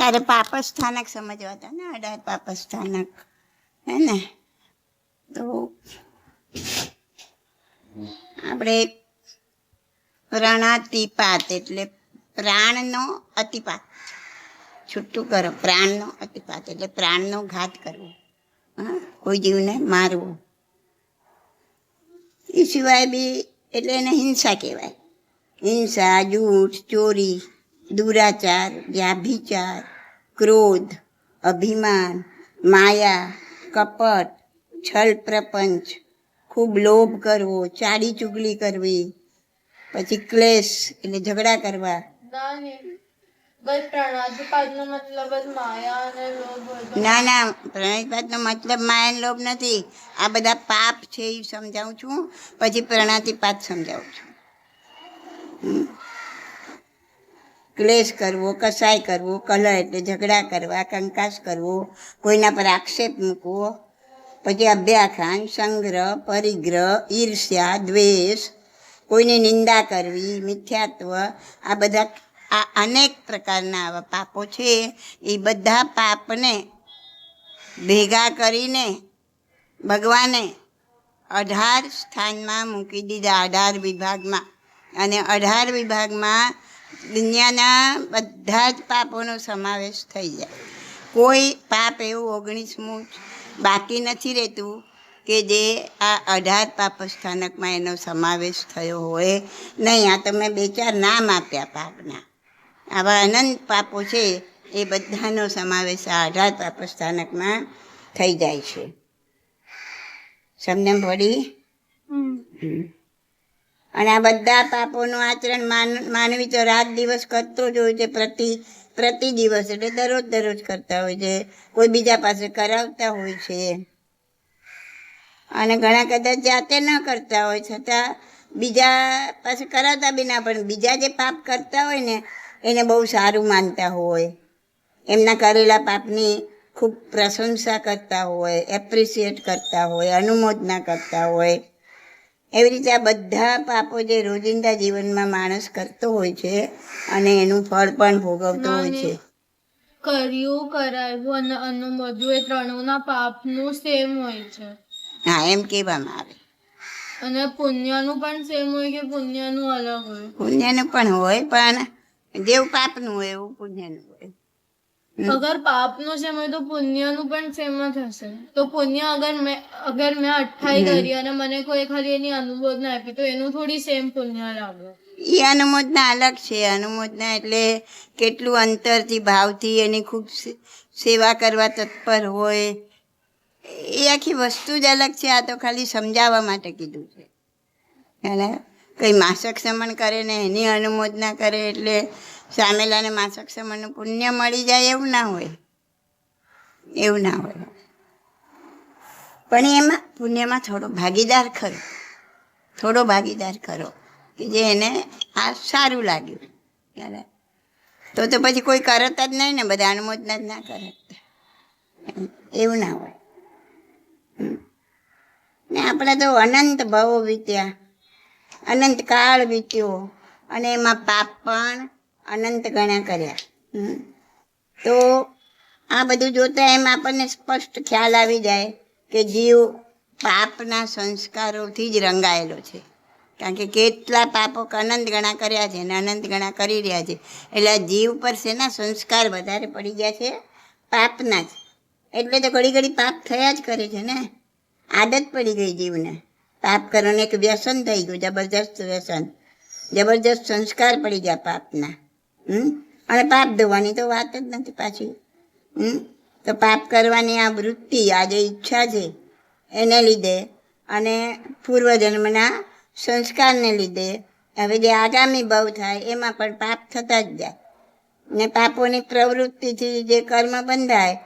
તારે પાપસ્થાનક સમજવા હતા ને, 18 પાપસ્થાનક, હે ને? તો આપણે પ્રાણાતિપાત એટલે પ્રાણનો અતિપાત, છૂટું કરો. પ્રાણનો અતિપાત એટલે પ્રાણનો ઘાત કરવો, હા, કોઈ જીવને મારવું. એ સિવાય બી એટલે એને હિંસા કહેવાય. હિંસા, જૂઠ, ચોરી, દુરાચાર, વ્યાભિચાર, ક્રોધ, અભિમાન, માયા, કપટ, છલ પ્રપંચ, ખૂબ લોભ કરવો, ચાડી ચુગલી કરવી, પછી ક્લેશ એટલે ઝઘડા કરવા. ના ના, પ્રણાતિપાતનો મતલબ માયા અને લોભ નથી. આ બધા પાપ છે એ સમજાવું છું, પછી પ્રણાતિપાત સમજાવું છું. ક્લેશ કરવો, કસાય કરવો, કલહ એટલે ઝઘડા કરવા, કંકાસ કરવો, કોઈના પર આક્ષેપ મૂકવો, પછી અભ્યાખાન, સંગ્રહ, પરિગ્રહ, ઈર્ષ્યા, દ્વેષ, કોઈની નિંદા કરવી, મિથ્યાત્વ, આ બધા આ અનેક પ્રકારના આવા પાપો છે. એ બધા પાપને ભેગા કરીને ભગવાને 18 સ્થાનમાં મૂકી દીધા, 18 વિભાગમાં. અને 18 વિભાગમાં દુનિયાના બધા જ પાપોનો સમાવેશ થઈ જાય. કોઈ પાપ એવું 19મું બાકી નથી રહેતું કે જે આ 18 પાપસ્થાનકમાં એનો સમાવેશ થયો હોય નહીં. આ તમે 2-4 નામ આપ્યા પાપના. આવા અનંત પાપો છે એ બધાનો સમાવેશ આ 18 પાપસ્થાનકમાં થઈ જાય છે. સમજણ પડી? અને આ બધા પાપોનું આચરણ માનવી તો રાત દિવસ કરતો જ હોય છે. પ્રતિ દિવસ એટલે દરરોજ કરતા હોય છે. કોઈ બીજા પાસે કરાવતા હોય છે, અને ઘણા કદાચ જાતે ન કરતા હોય છતાં બીજા પાસે કરાવતા બી ના, પણ બીજા જે પાપ કરતા હોય ને એને બહુ સારું માનતા હોય, એમના કરેલા પાપની ખૂબ પ્રશંસા કરતા હોય, એપ્રિશિએટ કરતા હોય, અનુમોદના કરતા હોય. એવી રીતે આ બધા પાપો જે રોજિંદા જીવનમાં માણસ કરતો હોય છે અને એનું ફળ પણ ભોગવતો હોય છે. કર્યું, કરાવ્યું અને અનુમોદવું એ ત્રણેયના પાપનું સેમ હોય છે. હા, એમ કહેવામાં આવે. અને પુણ્યનું પણ સેમ હોય કે પુણ્યનું અલગ હોય? પુણ્યનું પણ હોય, પણ જેવું પાપનું હોય એવું પુણ્યનું હોય. અગર પાપનું સેમ હોય તો પુણ્યનું પણ સેમ જ હશે. તો પુણ્ય અગર મેં 28 કરી અને મને કોઈ ખાલી એની અનુમોદના આપી તો એનું થોડી સેમ પુણ્ય લાગે. એ અનુમોદના અલગ છે. અનુમોદના એટલે કેટલું અંતરથી, ભાવથી એની ખૂબ સેવા કરવા તત્પર હોય, એ આખી વસ્તુ જ અલગ છે. આ તો ખાલી સમજાવવા માટે કીધું છે. અને કંઈ માસક સમન કરે ને એની અનુમોદના કરે એટલે સામેલાને માસક સમનનું પુણ્ય મળી જાય એવું ના હોય, એવું ના હોય. પણ એમાં પુણ્યમાં થોડો ભાગીદાર ખરો કે જે એને આ સારું લાગ્યું. તો પછી કોઈ કરત જ નહીં ને, બધા અનુમોદના જ ના કરે, એવું ના હોય. ને આપણે તો અનંત ભાવો વીત્યા, અનંત કાળ વીત્યો, અને એમાં પાપ પણ અનંત ગણા કર્યા. તો આ બધું જોતાં એમ આપણને સ્પષ્ટ ખ્યાલ આવી જાય કે જીવ પાપના સંસ્કારોથી જ રંગાયેલો છે. કારણ કે કેટલા પાપો અનંત ગણા કર્યા છે અને અનંત ગણા કરી રહ્યા છે. એટલે આ જીવ પર શેના સંસ્કાર વધારે પડી ગયા છે? પાપના જ. એટલે તો ઘડી પાપ થયા જ કરે છે ને. આદત પડી ગઈ જીવને. પાપ કરવાનું એક વ્યસન થઈ ગયું, જબરજસ્ત વ્યસન, જબરજસ્ત સંસ્કાર પડી ગયા પાપના. અને પાપ ધોવાની તો વાત જ નથી પાછી. તો પાપ કરવાની આ વૃત્તિ, આ જે ઈચ્છા છે એને લીધે અને પૂર્વજન્મના સંસ્કારને લીધે હવે જે આગામી ભવ થાય એમાં પણ પાપ થતા જ જાય. ને પાપોની પ્રવૃત્તિથી જે કર્મ બંધાય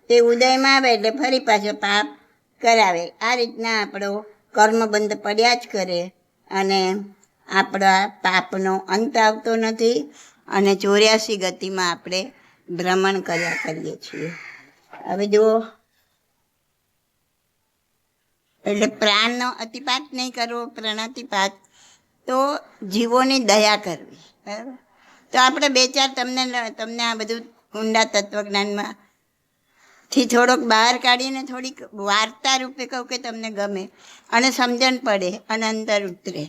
તે ઉદયમાં આવે એટલે ફરી પાછો પાપ કરાવે. આ રીતના આપણો કર્મબંધ પડ્યા જ કરે અને આપણા પાપનો અંત આવતો નથી અને 84 ગતિમાં આપણે ભ્રમણ કર્યા કરીએ છીએ. હવે જુઓ, એટલે પ્રાણનો અતિપાત નહીં કરવો, પ્રણાતિપાત, તો જીવોની દયા કરવી. બરાબર? તો આપણે 2-4 તમને આ બધું ઊંડા તત્વજ્ઞાનમાં થી થોડોક બહાર કાઢીને થોડીક વાર્તા રૂપે કહું કે તમને ગમે અને સમજણ પડે અને અંદર ઉતરે,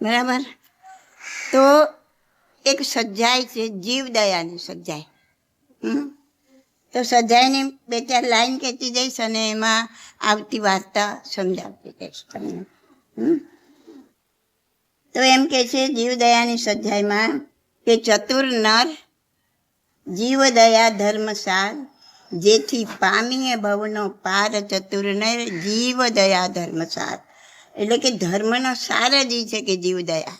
બરાબર. તો એક સજાય છે, જીવદયાની સજાય. તો સજાયની 2-4 લાઈન કહેતી જઈશ અને એમાં આવતી વાર્તા સમજાવતી જઈશ તમને. તો એમ કે છે જીવદયાની સજાયમાં કે ચતુર નર જીવદયા ધર્મસાર, જેથી પામીએ ભવનો પાર. ચતુર નર જીવદયા ધર્મસાર, એટલે કે ધર્મનો સાર જ ઈ છે કે જીવદયા.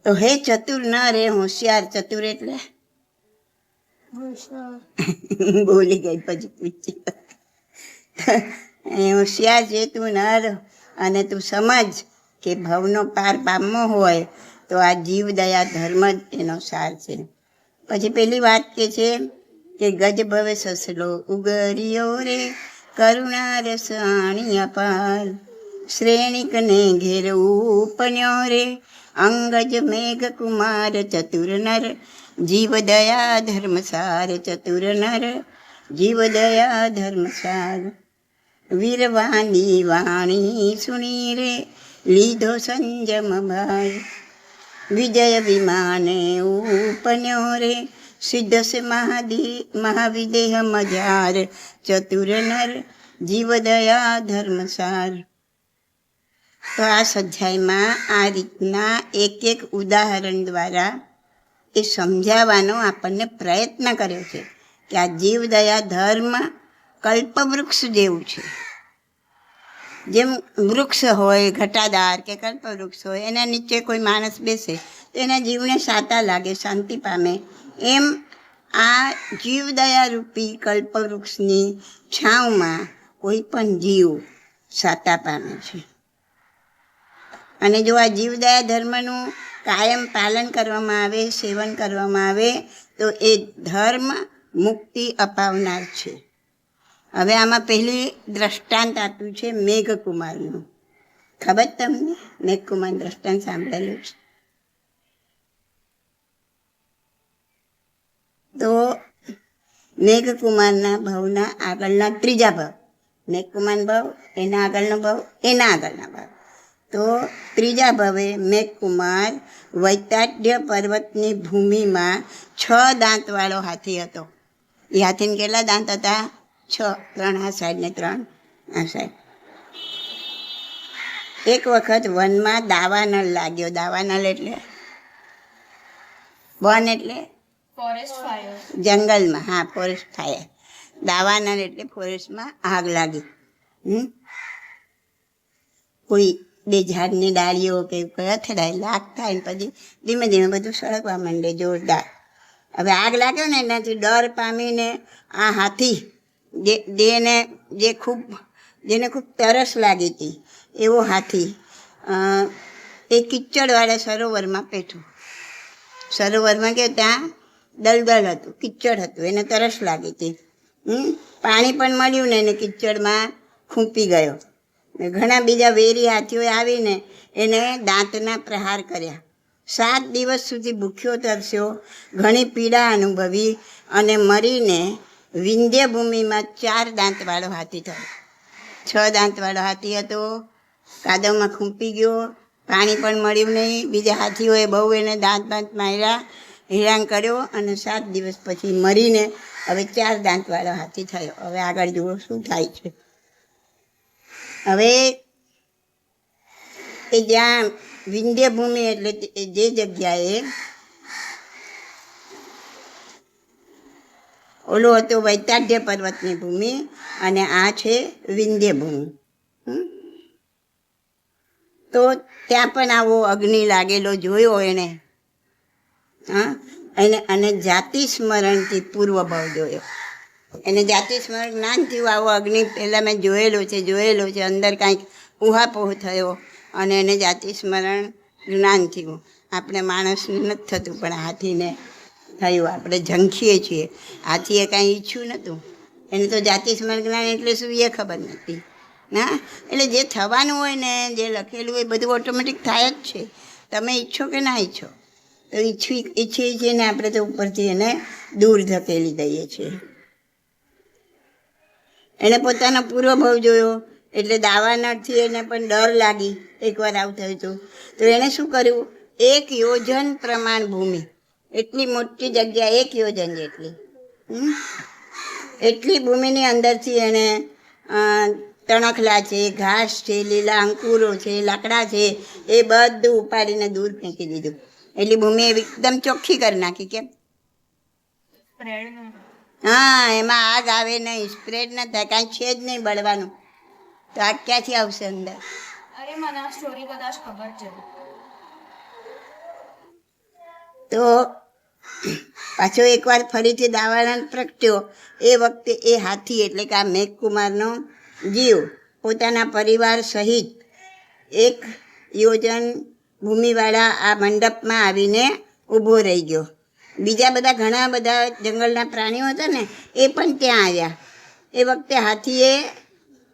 તો હે ચતુર નર, હે હોશિયાર. ચતુર એટલે બોલી ગઈ પછી પૂછી. હોશિયાર છે તું નર, અને તું સમજ કે ભવનો પાર પામવો હોય તો આ જીવદયા ધર્મ જ એનો સાર છે. પછી પેલી વાત કે છે કે ગજ ભવે સસલો ઉગર્યો રે, કરુણા રસાણી અપાર. શ્રેણિકને ઘેર ઉપન્યો રે, અંગજ મેઘ કુમાર. ચતુર નર જીવદયા ધર્મસાર. ચતુર નર જીવદયા ધર્મસાર. વીરવાની વાણી સુણી રે, લીધો સંજમ ભાઈ. વિજય વિમાને ઉપન્યો રે, સિદ્ધ સે મહાવિદેહ મજાર. ચતુર નર જીવદયા ધર્મસાર. તો આ સજાયમાં આ રીતના એક ઉદાહરણ દ્વારા એ સમજાવવાનો આપણને પ્રયત્ન કર્યો છે કે આ જીવદયા ધર્મ કલ્પવૃક્ષ જેવું છે. જેમ વૃક્ષ હોય ઘટાદાર કે કલ્પવૃક્ષ હોય, એના નીચે કોઈ માણસ બેસે તો એના જીવને સાતા લાગે, શાંતિ પામે. એમ આ જીવદયા રૂપી કલ્પવૃક્ષની છાંવમાં કોઈ પણ જીવ સાતા પામે છે. અને જો આ જીવદયા ધર્મનું કાયમ પાલન કરવામાં આવે, સેવન કરવામાં આવે તો એ ધર્મ મુક્તિ અપાવનાર છે. હવે આમાં પહેલી દ્રષ્ટાંત આપ્યું છે મેઘકુમારનું. ખબર તમને મેઘકુમાર દ્રષ્ટાંત સાંભળેલું છે? તો મેઘકુમારના ભવના આગળના ત્રીજા ભાવ, મેઘકુમાર ભાવ, એના આગળનો ભાવ, એના આગળના ભાવ. તો ત્રીજા ભાવે મેઘકુમાર વૈતાઢ્ય પર્વતની ભૂમિમાં 6 દાંતવાળો હાથી હતો. એ હાથીને કેટલા દાંત હતા? 6. 3 આ સાઈડ ને 3 આ સાઈડ. એક વખત વનમાં દાવાનળ લાગ્યો. દાવાનળ એટલે વન એટલે ફોરેસ્ટ ફાયર. જંગલમાં, હા, ફોરેસ્ટ ફાયર. દાવાનળ એટલે ફોરેસ્ટમાં આગ લાગી. કોઈ 2 ઝાડની ડાળીઓ કે કોઈ અથડાય, લાગ થાય ને પછી ધીમે ધીમે બધું સળગવા માંડે જોરદાર. હવે આગ લાગ્યો ને એનાથી ડર પામીને આ હાથી જેને ખૂબ તરસ લાગી હતી એવો હાથી એ કિચડવાળા સરોવરમાં પેઠું. સરોવરમાં કે ત્યાં દલદલ હતું, કિચડ હતું, એને તરસ લાગી હતી. પાણી પણ મળ્યું ને એને કિચડમાં ખૂંપી ગયો. ઘણા બીજા વેરી હાથીઓએ આવીને એને દાંતના પ્રહાર કર્યા. 7 દિવસ સુધી ભૂખ્યો તરસ્યો, ઘણી પીડા અનુભવી અને મરીને વિંધ્ય ભૂમિમાં 4 દાંતવાળો હાથી થયો. 6 દાંતવાળો હાથી હતો, કાદવમાં ખૂંપી ગયો, પાણી પણ મળ્યું નહીં. બીજા હાથીઓએ બહુ એને દાંત માર્યા, હેરાન કર્યો અને 7 દિવસ પછી મરીને હવે 4 દાંતવાળો હાથી થયો. હવે આગળ જુઓ શું થાય છે. હવે એ જ્યાં વિંધ્ય ભૂમિ એટલે જે જગ્યાએ ઓલો હતો વૈતાઢ્ય પર્વતની ભૂમિ અને આ છે વિંધ્ય ભૂમિ. તો ત્યાં પણ આવો અગ્નિ લાગેલો જોયો એને. અને જાતિ સ્મરણથી પૂર્વભાવ જોયો. એને જાતિ સ્મરણ જ્ઞાન થયું, આવો અગ્નિ પહેલાં મેં જોયેલો છે, અંદર કાંઈક ઉહાપોહ થયો અને એને જાતિ સ્મરણ જ્ઞાન થયું. આપણે માણસને નથી થતું પણ હાથીને થયું. આપણે ઝંખીએ છીએ, હાથીએ કાંઈ ઈચ્છ્યું નહોતું. એને તો જાતિ સ્મરણ જ્ઞાન એટલે શું એ ખબર નથી. ના, એટલે જે થવાનું હોય ને, જે લખેલું હોય બધું ઓટોમેટિક થાય જ છે, તમે ઈચ્છો કે ના ઈચ્છો. તો ઈચ્છી ઈચ્છીને આપણે તો ઉપરથી એને દૂર ધકેલી દઈએ છીએ. એને પોતાનો પૂરો ભાવ જોયો એટલે દાવાનળથી એને પણ ડર લાગી, એકવાર આવું થયું હતું. તો એણે શું કર્યું, 1 યોજન પ્રમાણ ભૂમિ, એટલી મોટી જગ્યા, 1 યોજન જેટલી, એટલી ભૂમિની અંદરથી એણે તણખલા છે, ઘાસ છે, લીલા અંકુરો છે, લાકડા છે, એ બધું ઉપાડીને દૂર ફેંકી દીધું. એટલી ભૂમિ એકદમ ચોખ્ખી કરી નાખી. કેમ? હા, એમાં આગ આવે નહીં, સ્પ્રેડ ન થાય, કાંઈ છે જ નહીં બળવાનું. તો આગ ક્યાંથી આવશે અંદર? અરે મને આ સ્ટોરી કદાચ ખબર છે. તો પાછો એકવાર ફરીથી દાવાનળ પ્રગટ્યો. એ વખતે એ હાથી એટલે કે આ મેઘકુમારનો જીવ પોતાના પરિવાર સહિત 1 યોજન ભૂમિવાળા આ મંડપમાં આવીને ઊભો રહી ગયો. બીજા બધા ઘણા બધા જંગલના પ્રાણીઓ હતા ને, એ પણ ત્યાં આવ્યા. એ વખતે હાથીએ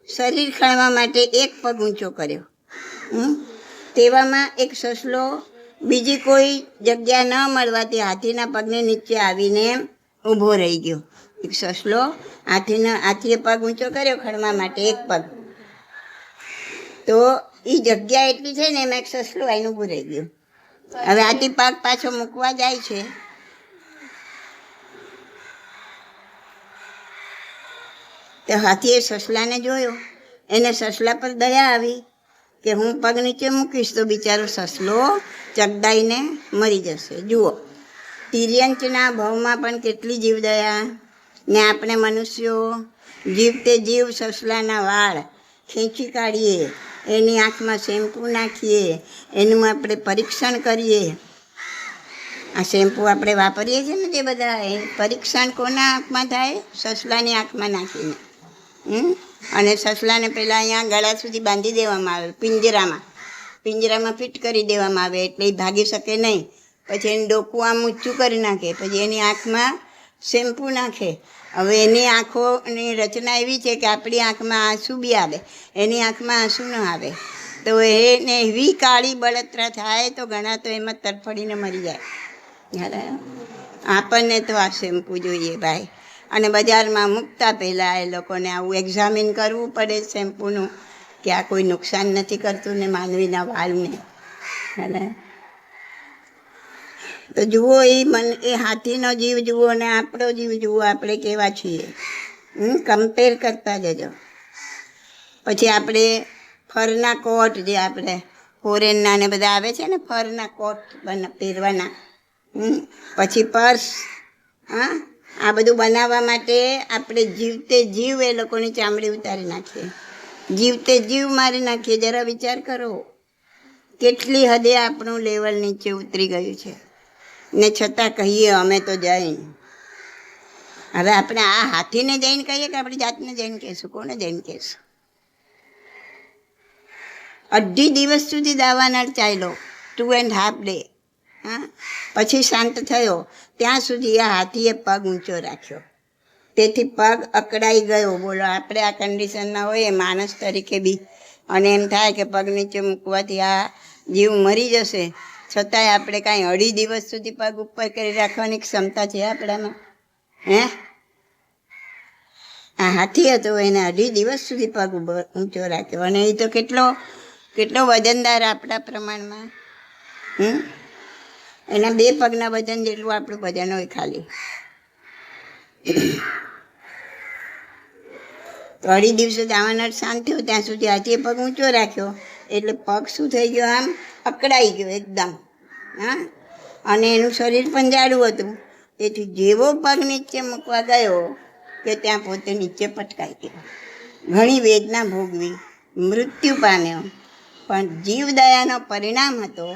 શરીર ખણવા માટે 1 પગ ઊંચો કર્યો. તેવામાં એક સસલો બીજી કોઈ જગ્યા ન મળવાથી હાથીના પગને નીચે આવીને ઊભો રહી ગયો. એક સસલો હાથીએ પગ ઊંચો કર્યો ખણવા માટે, 1 પગ. તો એ જગ્યા એટલી છે ને, એમાં એક સસલું આવીને ઊભું રહી ગયું. હવે હાથી પગ પાછો મૂકવા જાય છે, તો હાથીએ સસલાને જોયો. એને સસલા પર દયા આવી કે હું પગ નીચે મૂકીશ તો બિચારો સસલો ચગદાઈને મરી જશે. જુઓ, તિર્યંચના ભાવમાં પણ કેટલી જીવદયા. ને આપણે મનુષ્યો જીવતે જીવ સસલાના વાળ ખેંચી કાઢીએ, એની આંખમાં શેમ્પૂ નાખીએ, એનું આપણે પરીક્ષણ કરીએ. આ શેમ્પૂ આપણે વાપરીએ છીએ ને જે બધા, એ પરીક્ષણ કોના આંખમાં થાય? સસલાની આંખમાં નાખીને. અને સસલાને પહેલાં અહીંયા ગળા સુધી બાંધી દેવામાં આવે, પિંજરામાં ફિટ કરી દેવામાં આવે, એટલે એ ભાગી શકે નહીં. પછી એનું ડોકું આમ ઊંચું કરી નાખે, પછી એની આંખમાં શેમ્પૂ નાખે. હવે એની આંખોની રચના એવી છે કે આપણી આંખમાં આંસુ બી આવે, એની આંખમાં આંસુ ન આવે. તો એને એવી કાળી બળતરા થાય તો ઘણા તો એમાં તરફડીને મરી જાય. આપણને તો આ શેમ્પૂ જોઈએ ભાઈ. અને બજારમાં મૂકતા પહેલાં એ લોકોને આવું એક્ઝામિન કરવું પડે શેમ્પૂનું, કે આ કોઈ નુકસાન નથી કરતું ને માનવીના વાળને. તો જુઓ, એ હાથીનો જીવ જુઓ ને આપણો જીવ જુઓ, આપણે કેવા છીએ. કમ્પેર કરતા જજો. પછી આપણે ફરના કોટ, જે આપણે ફોરેનના ને બધા આવે છે ને, ફરના કોટ પહેરવાના. પછી પર્સ, આ બધું બનાવવા માટે આપણે જીવતે જીવ એ લોકોની ચામડી ઉતારી નાખીએ, જીવતે જીવ મારી નાખીએ. જરા વિચાર કરો કેટલી હદે આપણું લેવલ નીચે ઉતરી ગયું છે. ને છતાં કહીએ અમે તો જૈન. હવે આપણે આ હાથીને જૈન કહીએ કે આપણી જાતને જૈન કહીશું? કોને જૈન કહીશું? 2.5 દિવસ સુધી દાવાનળ ચાલ્યો, 2.5 day. પછી શાંત થયો. ત્યાં સુધી આ હાથીએ પગ ઊંચો રાખ્યો, તેથી પગ અકળાઈ ગયો. બોલો, આપણે આ કન્ડિશનમાં હોઈએ માણસ તરીકે બી, અને એમ થાય કે પગ નીચે મૂકવાથી આ જીવ મરી જશે, છતાંય આપણે કાંઈ 2.5 દિવસ સુધી પગ ઉપર કરી રાખવાની ક્ષમતા છે આપણામાં? આ હાથી હતો, એને 2.5 દિવસ સુધી પગ ઊંચો રાખ્યો. અને એ તો કેટલો વજનદાર આપણા પ્રમાણમાં. એના 2 પગના વજન જેટલું આપણું વજન હોય ખાલી. તો 2.5 દિવસે દાવાનળ શાંત થયો ત્યાં સુધી હાથીએ પગ ઊંચો રાખ્યો, એટલે પગ શું થઈ ગયો? આમ અકળાઈ ગયો એકદમ. અને એનું શરીર પણ જાડું હતું, તેથી જેવો પગ નીચે મૂકવા ગયો કે ત્યાં પોતે નીચે પટકાઈ ગયો. ઘણી વેદના ભોગવી, મૃત્યુ પામ્યો. પણ જીવદયાનો પરિણામ હતો.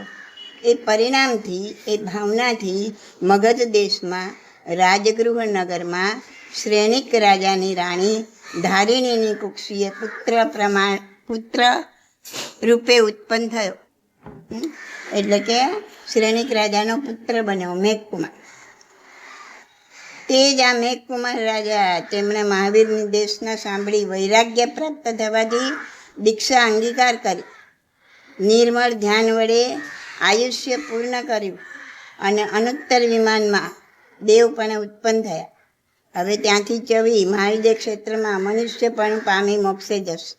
એ પરિણામથી, એ ભાવનાથી મગધ દેશમાં રાજગૃહ નગરમાં શ્રેણિક રાજાની રાણી ધારિણીની કુક્ષીએ પુત્ર રૂપે ઉત્પન્ન થયો. એટલે કે શ્રેણિક રાજાનો પુત્ર બન્યો મેઘકુમાર. તે જ આ મેઘકુમાર રાજા, તેમણે મહાવીરની દેશના સાંભળી વૈરાગ્ય પ્રાપ્ત થવાથી દીક્ષા અંગીકાર કરી, નિર્મળ ધ્યાન વડે આયુષ્ય પૂર્ણ કર્યું અને અનુત્તર વિમાનમાં દેવ પણ ઉત્પન્ન થયા. હવે ત્યાંથી ચવી મહાવિદ્ય ક્ષેત્રમાં મનુષ્ય પણ પામી મોક્ષે જશે.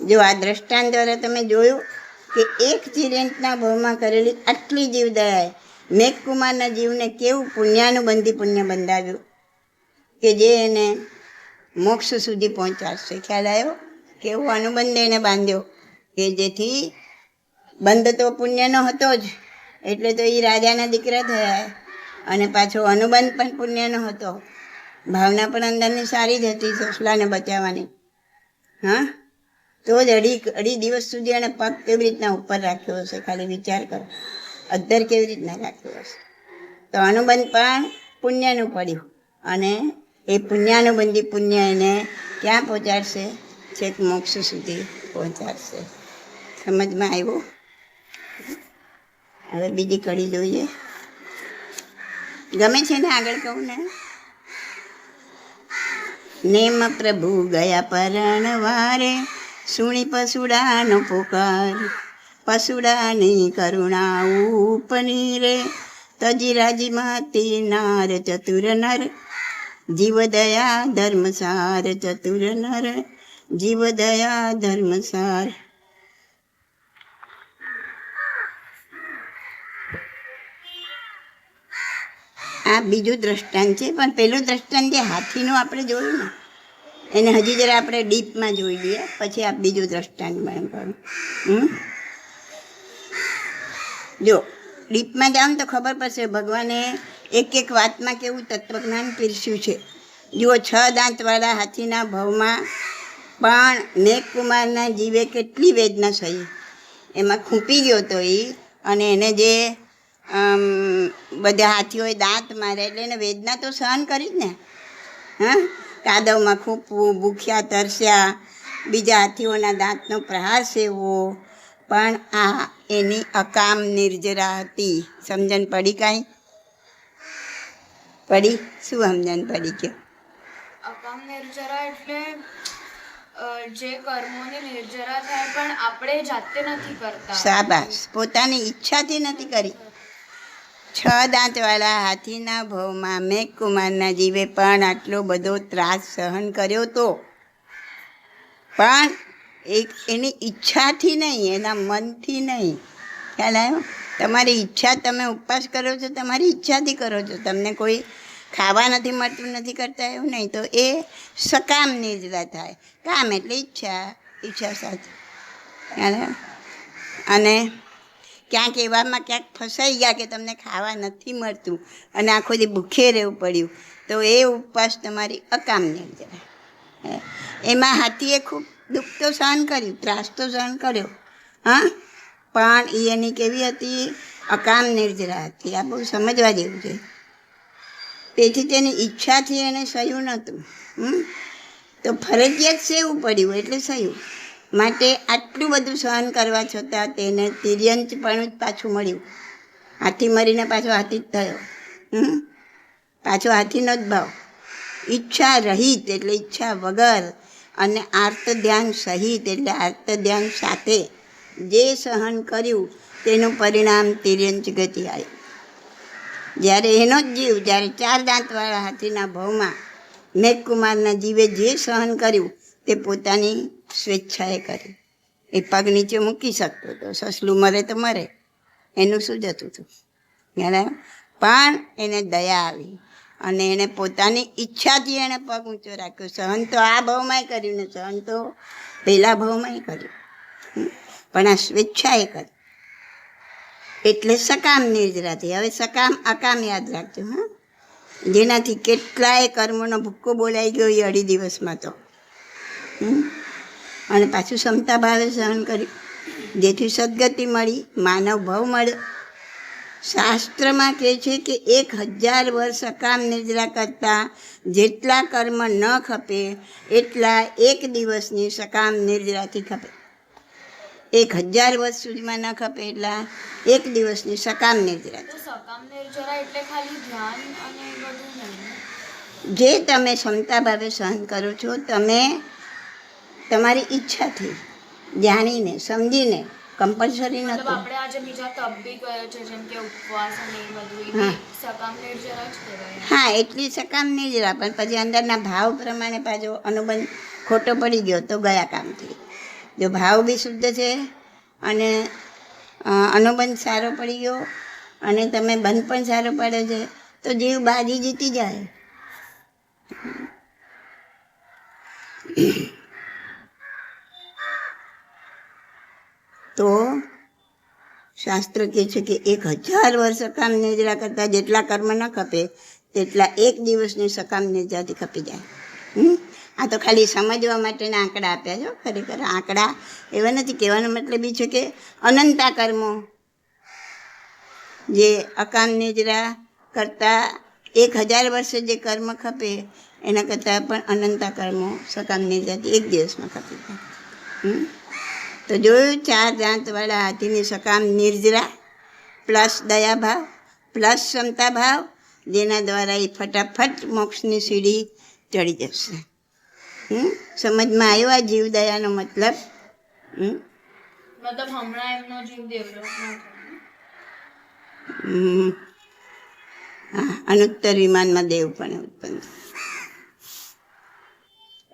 જો આ દ્રષ્ટાંત દ્વારા તમે જોયું કે એક ચિરંતના ભાવમાં કરેલી આટલી જીવદયાએ મેઘકુમારના જીવને કેવું પુણ્યાનુબંધી પુણ્ય બંધાવ્યું કે જે એને મોક્ષ સુધી પહોંચાડશે. ખ્યાલ આવ્યો? કેવો અનુબંધ એને બાંધ્યો કે જેથી બંધ તો પુણ્યનો હતો જ, એટલે તો એ રાજાના દીકરા થયા, અને પાછો અનુબંધ પણ પુણ્યનો હતો. ભાવના પણ અંદરની સારી જ હતી સસલાને બચાવવાની. હા, તો જ અઢી દિવસ સુધી એને પગ કેવી રીતના ઉપર રાખ્યો હશે, ખાલી વિચાર કરો. અદ્ધર કેવી રીતના રાખ્યો હશે. તો અનુબંધ પણ પુણ્યનું પડ્યું, અને એ પુણ્યાનુબંધી પુણ્ય એને ક્યાં પહોંચાડશે? છેક મોક્ષ સુધી પહોંચાડશે. સમજમાં આવ્યું? હવે બીજી કડી જોઈએ. ગમે છે ને આગળ કહું ને? નેમ પ્રભુ ગયા પરણવારે, સુણી પસુડાનો પુકાર, પસુડાની કરુણા ઉપની રે, તજી રાજીમાતી નાર ચતુર નર, જીવદયા ધર્મસાર ચતુર નર, જીવદયા ધર્મસાર. આ બીજું દ્રષ્ટાંત છે, પણ પેલું દ્રષ્ટાંત જે હાથીનું આપણે જોયું ને એને હજી જરા આપણે ડીપમાં જોઈ લઈએ, પછી આ બીજું દ્રષ્ટાંત મને કરું. જો ડીપમાં જાઓ ને તો ખબર પડશે ભગવાને એક એક વાતમાં કેવું તત્વજ્ઞાન પીરસ્યું છે. જુઓ, 6 દાંતવાળા હાથીના ભાવમાં પણ મેઘકુમારના જીવે કેટલી વેદના સહી. એમાં ખૂંપી ગયો તો એ, અને એને જે બધા હાથીઓએ દાંત મારે એટલે એને વેદના તો સહન કરી જ ને. હા, કાદવમાં ખૂંપવું, ભૂખ્યા તરસ્યા, બીજા હાથીઓના દાંતનો પ્રહાર સેવવો, પણ આ એની અકામ નિર્જરા હતી. સમજણ પડી? કાંઈ પડી? શું સમજણ પડી? કયો? અકામ નિર્જરા એટલે જે કર્મોની નિર્જરા થાય પણ આપણે જાતે નથી કરતા. શાબાશ, પોતાની ઈચ્છાથી નથી કરી. 6 દાંતવાળા હાથીના ભવમાં મેઘકુમારના જીવે પણ આટલો બધો ત્રાસ સહન કર્યો તો પણ એની ઈચ્છાથી નહીં, એના મનથી નહીં. ખ્યાલ આવ્યો? તમારી ઈચ્છા, તમે ઉપવાસ કરો છો તમારી ઈચ્છાથી કરો છો, તમને કોઈ ખાવા નથી મળતું નથી કરતા એવું નહીં, તો એ સકામ નિર્જરા થાય. કામ એટલે ઈચ્છા, ઈચ્છા સાથે. ખ્યાલ આવ્યો? અને ક્યાંક એવામાં ક્યાંક ફસાઈ ગયા કે તમને ખાવા નથી મળતું અને આખો દી ભૂખે રહેવું પડ્યું, તો એ ઉપવાસ તમારી અકામ નિર્જરા. એમાં હાથીએ ખૂબ દુઃખ તો સહન કર્યું, ત્રાસ તો સહન કર્યો, હા, પણ એ એની કેવી હતી? અકામ નિર્જરા હતી. આ બહુ સમજવા જેવું છે. તેથી તેની ઈચ્છાથી એને સહ્યું નહોતું, તો ફરજિયાત સેવું પડ્યું એટલે સહ્યું. માટે આટલું બધું સહન કરવા છતાં તેને તિર્યંચપણું જ પાછું મળ્યું. હાથી મરીને પાછો હાથી જ થયો. પાછો હાથીનો જ ભાવ. ઈચ્છા રહિત એટલે ઈચ્છા વગર, અને આર્ત ધ્યાન સહિત એટલે આર્ત ધ્યાન સાથે જે સહન કર્યું તેનું પરિણામ તિર્યંચ ગતિ આવી. જ્યારે એનો જ જીવ, જ્યારે 4 દાંતવાળા હાથીના ભાવમાં મેઘકુમારના જીવે જે સહન કર્યું તે પોતાની સ્વેચ્છાએ કર્યું. એ પગ નીચે મૂકી શકતો હતો, સસલું મરે તો મરે, એનું શું જતું હતું? પણ એને દયા આવી અને એને પોતાની ઈચ્છાથી એને પગ ઊંચો રાખ્યો. સહન તો આ ભાવમાંય કર્યું ને સહન તો પહેલા ભાવમાંય કર્યું, પણ આ સ્વેચ્છાએ કર્યું. એટલે સકામ નિર્જરાથી. હવે સકામ અકામ યાદ રાખજો. હા, જેનાથી કેટલાય કર્મોનો ભૂક્કો બોલાઈ ગયો એ 2.5 દિવસમાં તો. અને પાછું ક્ષમતા ભાવે સહન કર્યું, જેથી સદગતિ મળી, માનવ ભાવ મળ્યો. શાસ્ત્રમાં કહે છે કે 1000 વર્ષ અકામ નિર્જરા કરતાં જેટલા કર્મ ન ખપે એટલા 1 દિવસની સકામ નિર્જરાથી ખપે. 1000 વર્ષ સુધીમાં ન ખપે એટલા 1 દિવસની સકામ નિર્જરા. સકામ નિર્જરા એટલે ખાલી ધ્યાન અને બધું નહીં. જે તમે ક્ષમતા ભાવે સહન કરો છો, તમે તમારી ઈચ્છાથી જાણીને સમજીને કમ્પલસરી મતલબ નહોતું. આપણે આજે બીજા તપ બી કર્યો છે જેમ કે ઉપવાસ અને એ બધું એ હા. બી સકામ નિર્જરા જ કહેવાય. હા, એટલી સકામ નહીં જરા, પણ પછી અંદરના ભાવ પ્રમાણે પાછો અનુબંધ ખોટો પડી ગયો તો ગયા કામથી. જો ભાવ બી શુદ્ધ છે અને અનુબંધ સારો પડી ગયો અને તમે બંધ પણ સારો પાડે છે તો જીવ બાજી જીતી જાય. તો શાસ્ત્ર કહે છે કે 1000 વર્ષ સકામ નિદ્રા કરતાં જેટલા કર્મ ન ખપે તેટલા એક દિવસની સકામ નિદ્રાથી ખપી જાય. આ તો ખાલી સમજવા માટેના આંકડા આપ્યા છો. ખરેખર આંકડા એવા નથી. કહેવાનો મતલબ એ છે કે અનંતા કર્મો જે અકામ નિદ્રા કરતાં 1000 વર્ષે જે કર્મ ખપે એના કરતાં પણ અનંતા કર્મો સકામ નિદ્રાથી એક દિવસમાં ખપી જાય. તો જોયું, 4 દાંતવાળા હાથીની સકામ નિર્જરા પ્લસ દયાભાવ પ્લસ ક્ષમતા ભાવ, જેના દ્વારા એ ફટાફટ મોક્ષની સીડી ચડી જશે. સમજમાં આવ્યો આ જીવદયાનો મતલબ? મતલબ હમણાં એમનો જીવ ડેવલપ ના હા, અનુત્તર વિમાનમાં દેવ પણ ઉત્પન્ન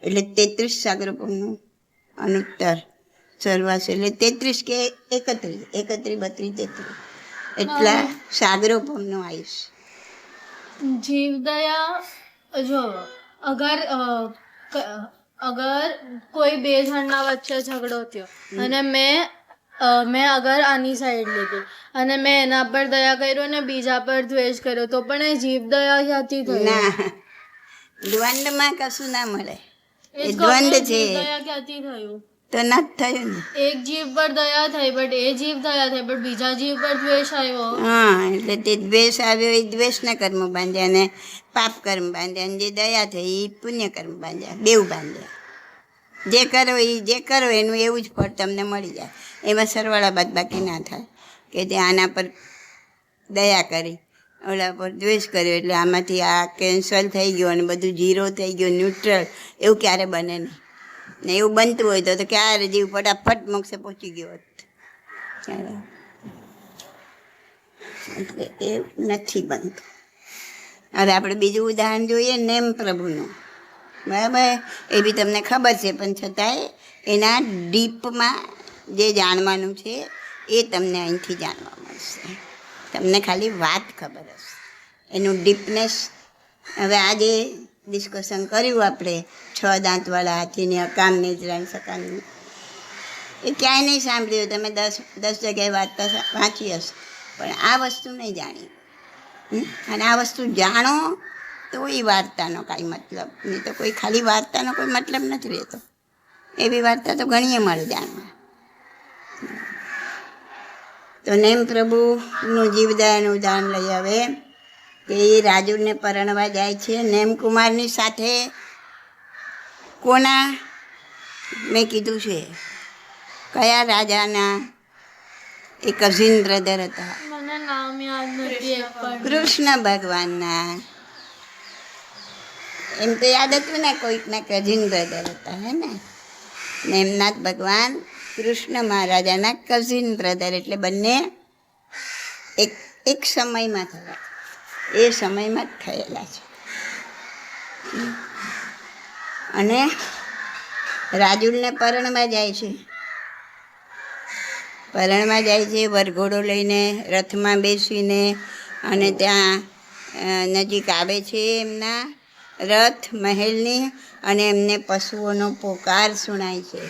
એટલે 33 સાગરોપમનું અનુત્તર સર્વાસ એટલે 33 કે 31, 31, 32, 33 એટલા સાગરોપમનું આયુષ. જીવદયા જો અગર કોઈ બે જણના વચ્ચે ઝઘડો થયો અને મેં અગર આની સાઈડ લીધી અને મેં એના પર દયા કર્યો અને બીજા પર દ્વેષ કર્યો તો પણ એ જીવદયા ક્યાંથી થઈ? ના, દ્વંદમાં કશું ના મળે. એ દ્વંદ છે દયા ક્યાંથી થયું? તો ના જ થયું ને. એક જીવ પર દયા થઈ બટ એ જીવ દયા થઈ બટ બીજા જીવ પર દ્વેષ આવ્યો. હા, એટલે તે દ્વેષ આવ્યો એ દ્વેષના કર્મ બાંધ્યા અને પાપ કર્મ બાંધ્યા, અને જે દયા થઈ એ પુણ્ય કર્મ બાંધ્યા, બેઉ બાંધ્યા. જે કરો એનું એવું જ ફળ તમને મળી જાય. એમાં સરવાળા બાદ બાકી ના થાય કે તે આના પર દયા કરી, ઓલા પર દ્વેષ કર્યો એટલે આમાંથી આ કેન્સલ થઈ ગયો અને બધું ઝીરો થઈ ગયું, ન્યુટ્રલ. એવું ક્યારે બને નહીં. ને એવું બનતું હોય તો ક્યારે જીવ ફટાફટ મોક્ષે પહોંચી ગયો હોત. એટલે એ નથી બનતું. હવે આપણે બીજું ઉદાહરણ જોઈએ, નેમ પ્રભુનું. બરાબર, એ બી તમને ખબર છે, પણ છતાંય એના ડીપમાં જે જાણવાનું છે એ તમને અહીંથી જાણવા મળશે. તમને ખાલી વાત ખબર હશે, એનું ડીપનેસ. હવે આજે ડિસ્કશન કર્યું આપણે 6 દાંતવાળા હાથીની અકામ નિદ્રા સકામની, એ ક્યાંય નહીં સાંભળ્યું. તમે 10 જગ્યાએ વાર્તા વાંચી હશે, પણ આ વસ્તુ નહીં જાણી. અને આ વસ્તુ જાણો તો એ વાર્તાનો કાંઈ મતલબ નહીં. તો કોઈ ખાલી વાર્તાનો કોઈ મતલબ નથી રહેતો. એવી વાર્તા તો ઘણીએ મળે જાણવા. તો નેમ પ્રભુનું જીવદયાનું ઉદાહરણ લઈ હવે કે એ રાજુને પરણવા જાય છે. નેમકુમારની સાથે કોના મેં કીધું છે, કયા રાજાના એ કઝિન બ્રધર હતા? મને નામ યાદ નથી એક પણ. કૃષ્ણ ભગવાનના. એમ તો યાદ હતું ને, કોઈકના કઝિન બ્રધર હતા, હે ને? નેમનાથ ભગવાન કૃષ્ણ મહારાજાના કઝિન બ્રધર, એટલે બંને એક સમયમાં થયા. એ સમયમાં જ થયેલા છે. અને રાજુલને પરણવા જાય છે. વરઘોડો લઈને, રથમાં બેસીને, અને ત્યાં નજીક આવે છે એમના રથ મહેલની, અને એમને પશુઓનો પોકાર સુણાય છે.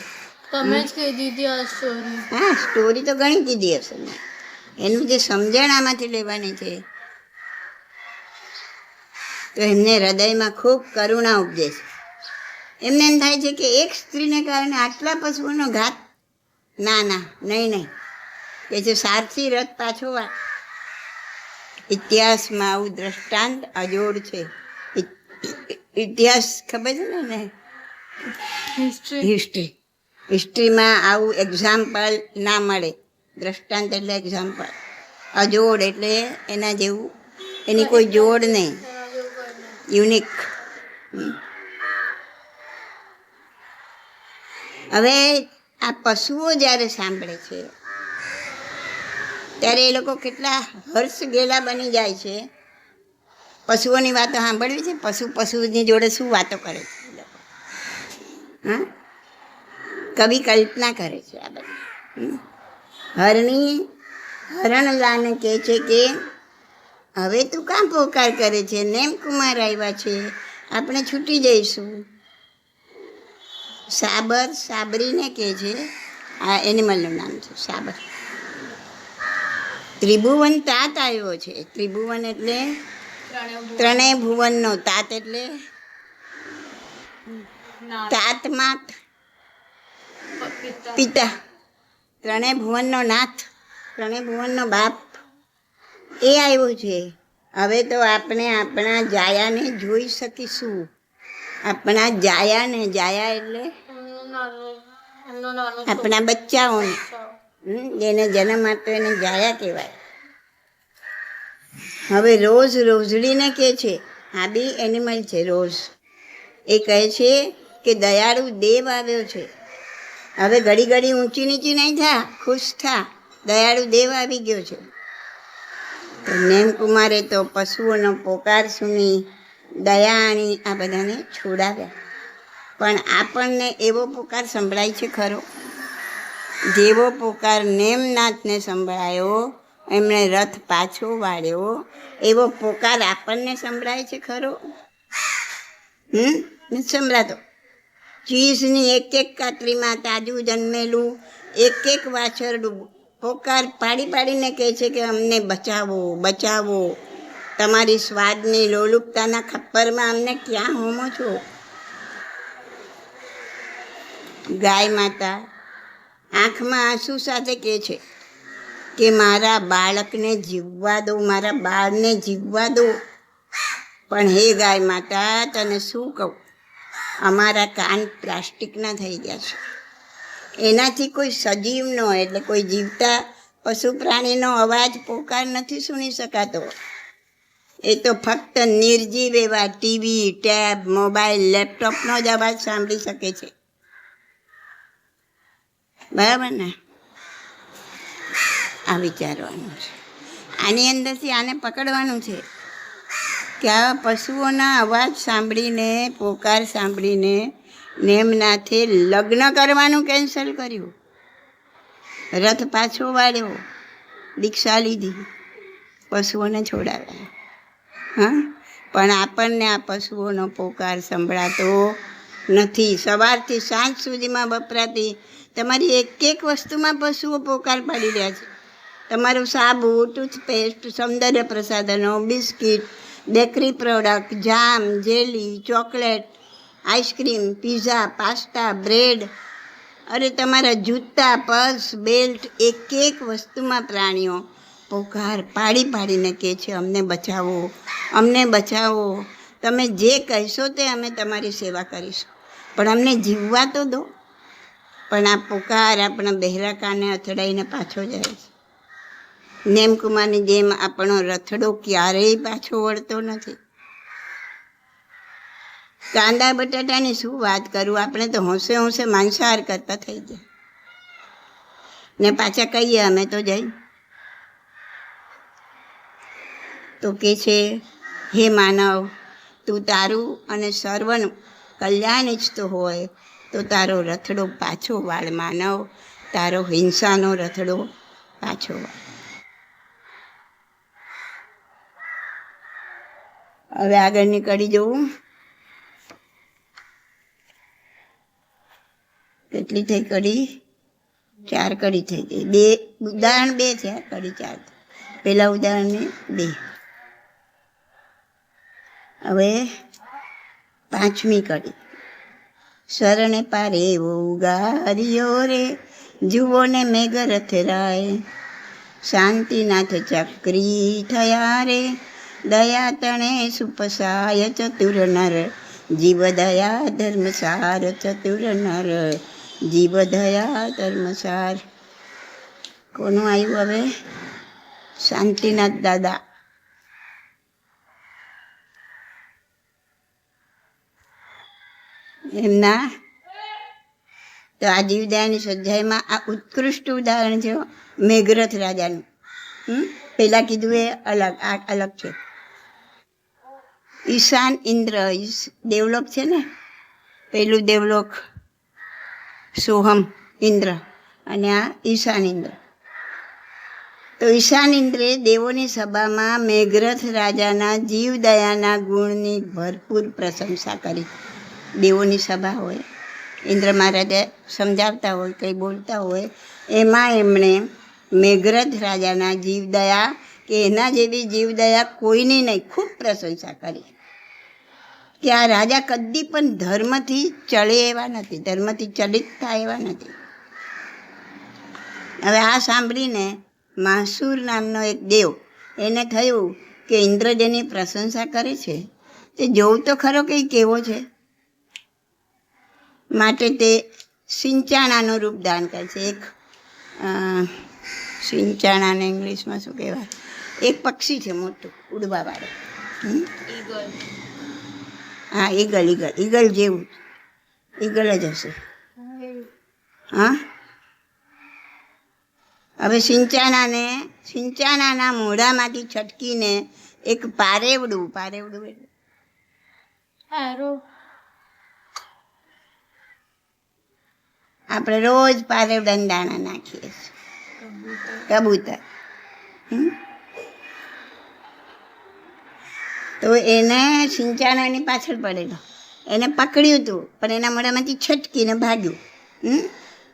તમે જ કહી દીધી આ સ્ટોરી. હા, સ્ટોરી તો ઘણી કીધી હશે મેં. એનું જે સમજણ આમાંથી લેવાની છે, તો એમને હૃદયમાં ખૂબ કરુણા ઉપજે છે. એમને એમ થાય છે કે એક સ્ત્રીને કારણે આટલા પશુઓનો ઘાત. ના, નહીં કે છે સારથી રથ પાછો વા. ઇતિહાસમાં આવું દ્રષ્ટાંત અજોડ છે. ઇતિહાસ ખબર છે ને? હિસ્ટ્રીમાં આવું એક્ઝામ્પલ ના મળે. દ્રષ્ટાંત એટલે એક્ઝામ્પલ, અજોડ એટલે એના જેવું, એની કોઈ જોડ નહીં, યુનિક. હવે આ પશુઓ જ્યારે સાંભળે છે ત્યારે એ લોકો કેટલા હર્ષ ગેલા બની જાય છે. પશુઓની વાતો સાંભળવી છે. પશુની જોડે શું વાતો કરે છે એ લોકો. હા, કવિ કલ્પના કરે છે આ બધી. હરણલાને કહે છે કે હવે તું કાં પોકાર કરે છે, નેમ કુમાર આવ્યા છે, આપણે છૂટી જઈશું. સાબરીને કહે છે, આ એનિમલનું નામ છે સાબર. ત્રિભુવન તાત આવ્યો છે. ત્રિભુવન એટલે ત્રણેય ભુવનનો, તાત એટલે તાતમાત પિતા, ત્રણેય ભુવનનો નાથ, ત્રણેય ભુવનનો બાપ એ આવ્યો છે. હવે તો આપણે આપણા જાયાને જોઈ શકીશું. આપણા જાયાને, જાયા એટલે આપણા બચ્ચાઓને, જેને જન્મ આપ્યો એને જાયા કહેવાય. હવે રોજડીને કહે છે, આ બી એનિમલ છે રોઝ. એ કહે છે કે દયાળુ દેવ આવ્યો છે. હવે ઘડી ઊંચી નીચી નહીં થા, ખુશ થા, દયાળુ દેવ આવી ગયો છે. તો નેમકુમારે તો પશુઓનો પોકાર સુની દયાણી આ બધાને છોડાવ્યા. પણ આપણને એવો પોકાર સંભળાય છે ખરો? જેવો પોકાર નેમનાથને સંભળાયો, એમણે રથ પાછો વાળ્યો, એવો પોકાર આપણને સંભળાય છે ખરો? નથી સંભળાતો. ચીઝની એક કાતરીમાં તાજું જન્મેલું એક વાછરડું પોકાર પાડીને કહે છે કે અમને બચાવો, તમારી સ્વાદની લોલુપતાના ખપ્પરમાં અમને ક્યાં હોમો છો? ગાય માતા આંખમાં આંસુ સાથે કહે છે કે મારા બાળકને જીવવા દો, મારા બાળને જીવવા દો. પણ હે ગાય માતા, તને શું કહું, અમારા કાન પ્લાસ્ટિકના થઈ ગયા છે. એનાથી કોઈ સજીવનો એટલે કોઈ જીવતા પશુ પ્રાણીનો અવાજ પોકાર નથી સુણી શકાતો. એ તો ફક્ત નિર્જીવ એવા ટીવી, ટેબ, મોબાઈલ, લેપટોપનો જ અવાજ સાંભળી શકે છે. બરાબર ને? આ વિચારવાનું છે. આની અંદરથી આને પકડવાનું છે કે આ પશુઓના અવાજ સાંભળીને, પોકાર સાંભળીને નેમનાથે લગ્ન કરવાનું કેન્સલ કર્યું, રથ પાછો વાળ્યો, દીક્ષા લીધી, પશુઓને છોડાવ્યા. હા, પણ આપણને આ પશુઓનો પોકાર સંભળાતો નથી. સવારથી સાંજ સુધીમાં વપરાતી તમારી એક વસ્તુમાં પશુઓ પોકાર પાડી રહ્યા છે. તમારું સાબુ, ટૂથપેસ્ટ, સૌંદર્ય પ્રસાધનો, biscuit, bakery product, jam, jelly, chocolate, ice cream, pizza, pasta, bread, અરે તમારા જૂતા, પર્સ, બેલ્ટ, એક વસ્તુમાં પ્રાણીઓ પોકાર પાડીને કહે છે અમને બચાવો, તમે જે કહેશો તે અમે તમારી સેવા કરીશું, પણ અમને જીવવા તો દો. પણ આ પોકાર આપણા બહેરા કાને અથડાઈને પાછો જાય છે. નેમકુમારની જેમ આપણો રથડો ક્યારેય પાછો વળતો નથી. કાંદા બટાટાની શું વાત કરું, આપણે તો હોંશે માંસાહાર કરતા થઈ ગયા ને પાછા કહીએ અમે તો જઈ. તો કે છે, હે માનવ, તું તારું અને સર્વનું કલ્યાણ ઈચ્છતો હોય તો તારો રથડો પાછો વાળ માનવ, તારો હિંસાનો રથડો પાછો વાળ. હવે આગળની કડી જોવું. કેટલી થઈ કડી? 4 કડી થઈ ગઈ. ઉદાહરણ 2 છે, કડી 4. પહેલા ઉદાહરણને 2. હવે 5મી કડી. શરણે પારે એવો ઉગાર્યો રે, જુઓ ને મેઘરથ રાય, શાંતિનાથ ચક્રી થયા રે, દયા તણે સુપસાય ચતુર નર, જીવ દયા ધર્મસાર ચતુર નર, જીવ દયા ધર્મસાર. કોનું આવ્યું હવે? શાંતિનાથ દાદા. એમના તો આ જીવદયાની સ્વાધ્યાયમાં આ ઉત્કૃષ્ટ ઉદાહરણ છે મેઘરથ રાજાનું. પહેલાં કીધું એ અલગ, આ અલગ છે. ઈશાન ઇન્દ્ર દેવલોક છે ને, પહેલું દેવલોક સોહમ ઇન્દ્ર અને આ ઈશાન ઇન્દ્ર. તો ઈશાન ઇન્દ્રે દેવોની સભામાં મેઘરથ રાજાના જીવદયાના ગુણની ભરપૂર પ્રશંસા કરી. દેવોની સભા હોય, ઇન્દ્ર મહારાજે સમજાવતા હોય, કંઈ બોલતા હોય, એમાં એમણે મેઘરથ રાજાના જીવદયા કે એના જેવી જીવદયા કોઈની નહીં ખૂબ પ્રશંસા કરી. કે આ રાજા કદી પણ ધર્મથી ચડે એવા નથી, ધર્મથી ચલિત થાય એવા નથી. હવે આ સાંભળીને માસુર નામનો એક દેવ, એને થયું કે ઇન્દ્ર જેની પ્રશંસા કરે છે તે જોવું તો ખરો કંઈ કેવો છે. માટે તે સિંચાણાનું રૂપ દાન કરે છે. એક સિંચાણાને ઇંગ્લિશમાં શું કહેવાય, એક પક્ષી છે મોટું ઉડવાવાળું. હા, ઈગલ જેવું, ઈગલ જ હશે. હા, હવે સિંચાણાના મોઢામાંથી છટકીને એક પારેવડું એટલે આપણે રોજ પારેવડાના દાણા નાખીએ છીએ, કબૂતર. તો એને સિંચાણાની પાછળ પડેલો, એને પકડ્યું હતું, પણ એના મોઢામાંથી છટકીને ભાગ્યું.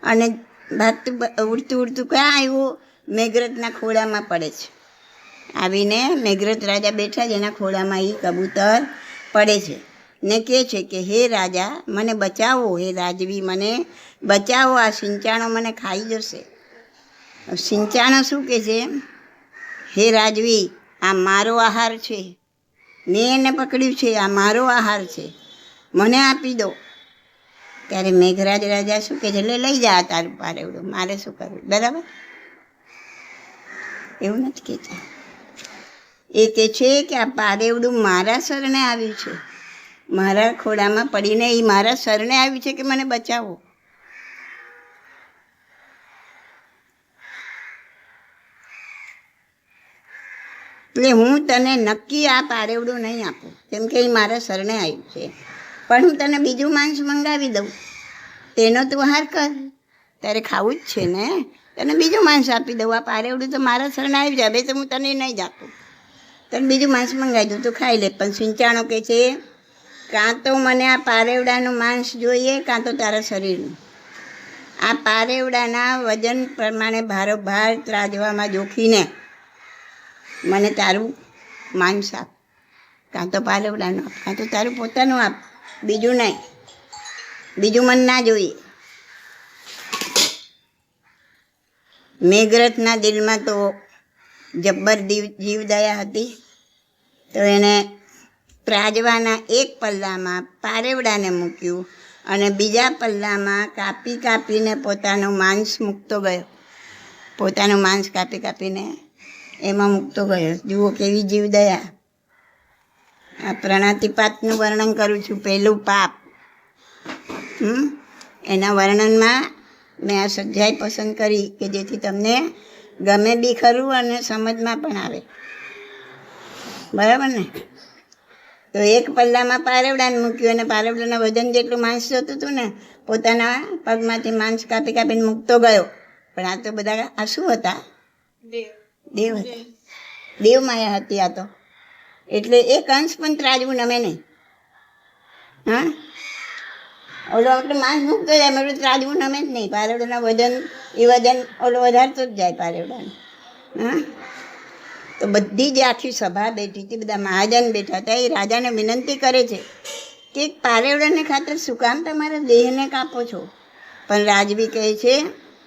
અને ભાગતું ઉડતું ક્યાં આવ્યું, મેઘરથના ખોળામાં પડે છે. આવીને મેઘરથ રાજા બેઠા જ એના ખોળામાં એ કબૂતર પડે છે ને કહે છે કે હે રાજા મને બચાવો, હે રાજવી મને બચાવો, આ સિંચાણો મને ખાઈ જશે. સિંચાણો શું કહે છે, હે રાજવી આ મારો આહાર છે, મેં એને પકડ્યું છે, આ મારો આહાર છે, મને આપી દો. ત્યારે મેઘરાજ રાજા શું કહે છે, લઈ જા તારું પારેવડું, મારે શું કરવું. બરાબર, એવું નથી કહેતા. એ કહે છે કે આ પારેવડું મારા શરણે આવ્યું છે, મારા ખોળામાં પડીને એ મારા શરણે આવ્યું છે કે મને બચાવો. એટલે હું તને નક્કી આ પારેવડું નહીં આપું, કેમ કે એ મારા શરણે આવ્યું છે, પણ હું તને બીજું માંસ મંગાવી દઉં, તેનો તું આહાર કર, તારે ખાવું જ છે ને, તને બીજું માંસ આપી દઉં. આ પારેવડું તો મારા શરણે આવી જાય, તો હું તને નહીં જ આપું, તને બીજું માંસ મંગાવી દઉં, તું ખાઈ લે. પણ સિંચાણો કહે છે કાં તો મને આ પારેવડાનું માંસ જોઈએ, કાં તો તારા શરીરનું. આ પારેવડાના વજન પ્રમાણે ભારોભાર ત્રાજવામાં જોખીને મને તારું માંસ આપ, કાં તો પારેવડાનું આપ, કાં તો તારું પોતાનું આપ, બીજું નહીં, બીજું મન ના જોઈએ. મેઘરથના દિલમાં તો જબ્બર જીવદયા હતી, તો એને ત્રાજવાના એક પલ્લામાં પારેવડાને મૂક્યું અને બીજા પલ્લામાં કાપીને પોતાનું માંસ મૂકતો ગયો, પોતાનું માંસ કાપીને એમાં મૂકતો ગયો. જુઓ કેવી જીવદયા. આ પ્રણાતિપાતનું વર્ણન કરું છું, પહેલું પાપ. એના વર્ણનમાં મેં આ સજ્જાઈ પસંદ કરી કે જેથી તમને ગમે બી ખરું અને સમજમાં પણ આવે. બરાબર ને? તો એક પલ્લામાં પારેવડાને મૂક્યું અને પારેવડાના વજન જેટલું માંસ જોતું હતું ને, પોતાના પગમાંથી માંસ કાપીને મૂકતો ગયો. પણ આ તો બધા આ શું હતા? દેવ હતા, દેવ માયા હતી આ તો. એટલે એક અંશ પણ ત્રાજવું નમે નહીં. હા, ઓલો આપણે માંસ મૂકતો જાય, મારું ત્રાજવું નમે જ નહીં. પારેવડાના વજન ઓલો વધારતો જ જાય પારેવડાને. હા, તો બધી જ આખી સભા બેઠી હતી, બધા મહાજન બેઠા હતા. એ રાજાને વિનંતી કરે છે કે પારેવડાને ખાતર શું કામ તમારા દેહને કાપો છો? પણ રાજવી કહે છે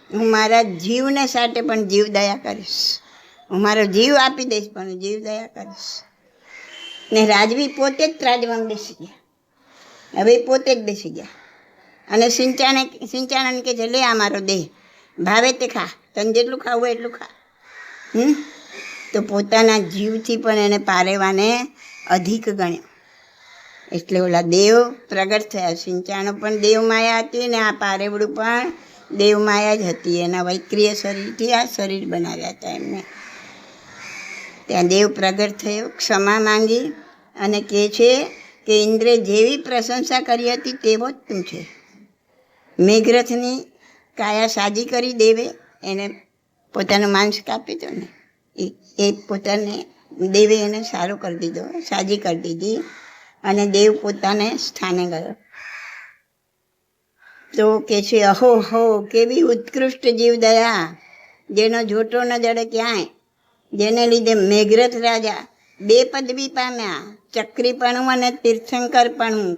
હું મારા જીવને સાથે પણ જીવ દયા કરીશ, હું મારો જીવ આપી દઈશ પણ જીવ દયા કરીશ. ને રાજવી પોતે જ ત્રાજવામાં બેસી ગયા. હવે પોતે જ બેસી ગયા અને સિંચાણાને કહે છે લે આ મારો દેહ, ભાવે તે ખા, તને જેટલું ખાવું હોય એટલું ખા. તો પોતાના જીવથી પણ એને પારેવાને અધિક ગણ્યો. એટલે ઓલા દેવ પ્રગટ થયા. સિંચાણો પણ દેવ માયા હતી ને આ પારેવડું પણ દેવ માયા જ હતી. એના વૈક્રિય શરીરથી આ શરીર બનાવ્યા હતા એમને. ત્યાં દેવ પ્રગટ થયો, ક્ષમા માંગી અને કહે છે કે ઇન્દ્રે જેવી પ્રશંસા કરી હતી તેવો જ તું છે. મેઘરથની કાયા સાજી કરી દેવે, એને પોતાનું માંસ કાપ્યું હતું ને એ પોતાને દેવે એને સારો કરી દીધો, સાજી કરી દીધી અને દેવ પોતાને સ્થાને ગયો. તો કે છે અહો હો કેવી ઉત્કૃષ્ટ જીવદયા, જેનો જોટો ન જડે ક્યાંય, જેને લીધે મેઘરથ રાજા 2 પદવી પામ્યા, ચક્રીપણું અને તીર્થંકરપણું.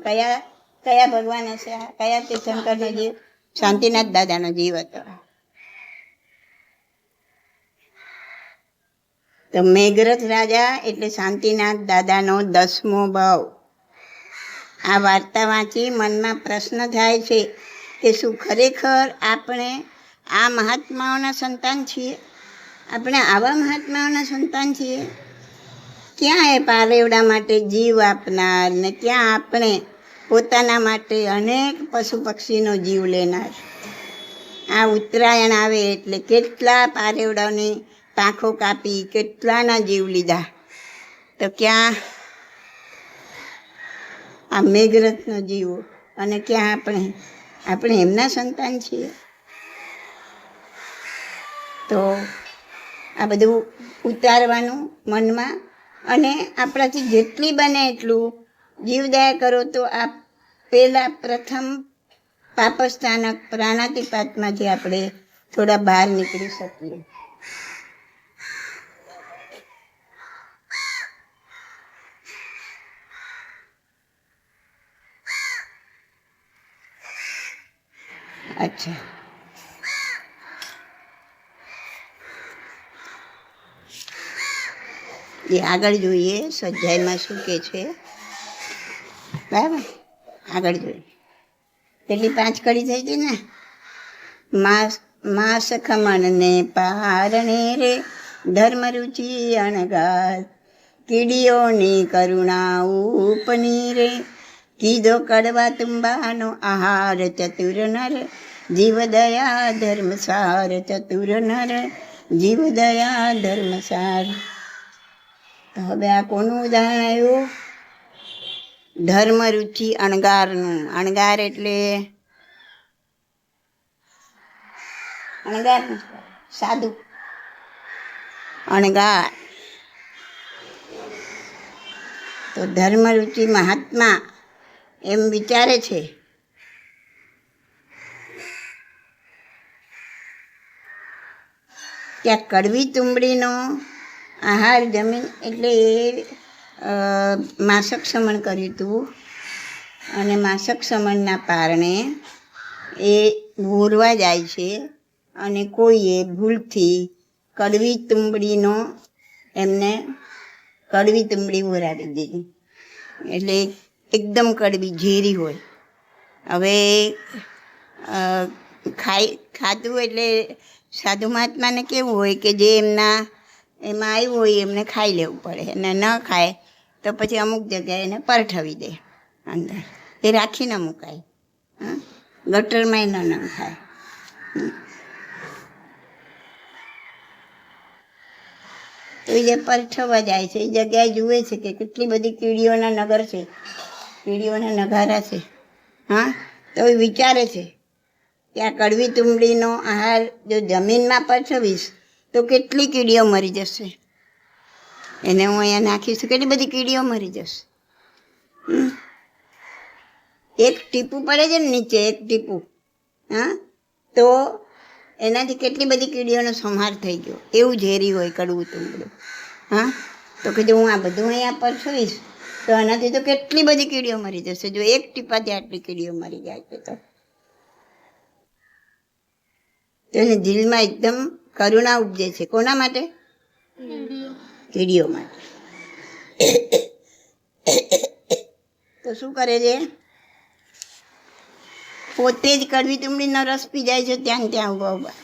કયા ભગવાન હશે? કયા તીર્થંકરનો જીવ? શાંતિનાથ દાદાનો જીવ હતો. તો મેઘરથ રાજા એટલે શાંતિનાથ દાદાનો 10મો ભાવ. આ વાર્તા વાંચી મનમાં પ્રશ્ન થાય છે કે શું ખરેખર આપણે આ મહાત્માઓના સંતાન છીએ? આપણે આવા મહાત્માઓના સંતાન છીએ? ક્યાં એ પારેવડા માટે જીવ આપનાર ને ક્યાં આપણે પોતાના માટે અનેક પશુ પક્ષીનો જીવ લેનાર? આ ઉત્તરાયણ આવે એટલે કેટલા પારેવડાની પાંખો કાપી, કેટલાના જીવ લીધા. તો ક્યાં આ મેઘરથનો જીવ અને ક્યાં આપણે એમના સંતાન છીએ? તો આ બધું ઉતારવાનું મનમાં, અને આપણાથી જેટલી બને એટલું જીવદયા કરો તો આ પહેલાં પ્રથમ પાપસ્થાનક પ્રાણાતિપાતમાંથી આપણે થોડા બહાર નીકળી શકીએ. અચ્છા, એ આગળ જોઈએ સ્વાધ્યાયમાં શું કે છે. બરાબર, આગળ જોઈએ. કેટલી 5 કડી થઈ હતી ને? માસ ખમણ ને પારણે રે, ધર્મ રુચિ અણગાર, કીડીઓની કરુણા ઉપની રે, કીધો કડવા તુંબાનો આહાર ચતુર નર, જીવદયા ધર્મસાર ચતુર નર, જીવદયા ધર્મસાર. હવે આ કોનું ઉદાહરણ આવ્યું? ધર્મ રુચિ અણગારનું. અણગાર એટલે અણગાર સાધુ, અણગાર. તો ધર્મ રુચિ મહાત્મા એમ વિચારે છે કે આ કડવી તુંબડીનો આહાર જમીન એટલે એ માસક સમણ કર્યું હતું, અને માસક સમણના પારણે એ ભોરવા જાય છે અને કોઈએ ભૂલથી કડવી તુંબડીનો એમને કડવી તુંબડી ભોરાવી દીધી. એટલે એકદમ કડવી, ઝેરી હોય. હવે ખાધું એટલે સાધુ મહાત્માને કેવું હોય કે જે એમાં આવ્યું હોય એમને ખાઈ લેવું પડે, અને ન ખાય તો પછી અમુક જગ્યાએ એને પરઠવી દે અંદર, એ રાખી ન મુકાય. ગટરમાં ન ખાય. તો એ જે પરઠવા જાય છે એ જગ્યાએ જુએ છે કે કેટલી બધી કીડીઓના નગર છે, કીડીઓના નગારા છે. તો એ વિચારે છે કે આ કડવી તુંબડીનો આહાર જો જમીનમાં પરઠવીશ તો કેટલી કીડીઓ મરી જશે. એને હું અહીંયા નાખીશ તો કેટલી બધી કીડીઓ મરી જશે. એક ટીપું પડે છે ને નીચે, એક ટીપું, તો એનાથી કેટલી બધી કીડીઓનો સંહાર થઈ ગયો. એવું ઝેરી હોય કડવું તુંબડું. તો કીધું હું આ બધું અહીંયા પરઠવીશ તો આનાથી તો કેટલી બધી કીડીઓ મરી જશે. જો એક ટીપાથી આટલી કીડીઓ મરી જાય છે તો એને દિલમાં એકદમ કરુણા ઉપજે છે. કોના માટે? કીડીઓ માટે. તો શું કરે છે? પોતે જ કડવી તુંબડીનો રસ પી જાય છે ત્યાં ત્યાં ઊભા ઊભા.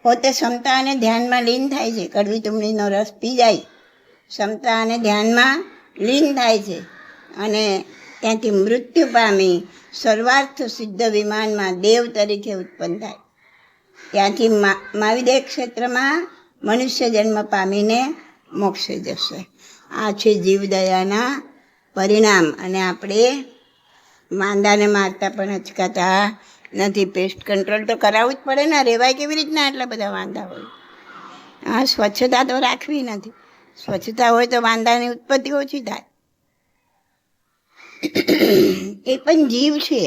પોતે ક્ષમતા અને ધ્યાનમાં લીન થાય છે. કડવી તુંબડીનો રસ પી જાય, ક્ષમતા અને ધ્યાનમાં લીન થાય છે, અને ત્યાંથી મૃત્યુ પામી સર્વાર્થ સિદ્ધ વિમાનમાં દેવ તરીકે ઉત્પન્ન થાય. ત્યાંથી મહાવિદેહ ક્ષેત્રમાં મનુષ્ય જન્મ પામીને મોક્ષે જશે. આ છે જીવદયાના પરિણામ. અને આપણે માંદાને મારતા પણ અચકાતા નથી. પેસ્ટ કંટ્રોલ તો કરાવવું જ પડે ને, રહેવાય કેવી રીતના આટલા બધા વાંદા હોય. હા, સ્વચ્છતા તો રાખવી નથી. સ્વચ્છતા હોય તો વાંદાની ઉત્પત્તિ ઓછી થાય. એ પણ જીવ છે,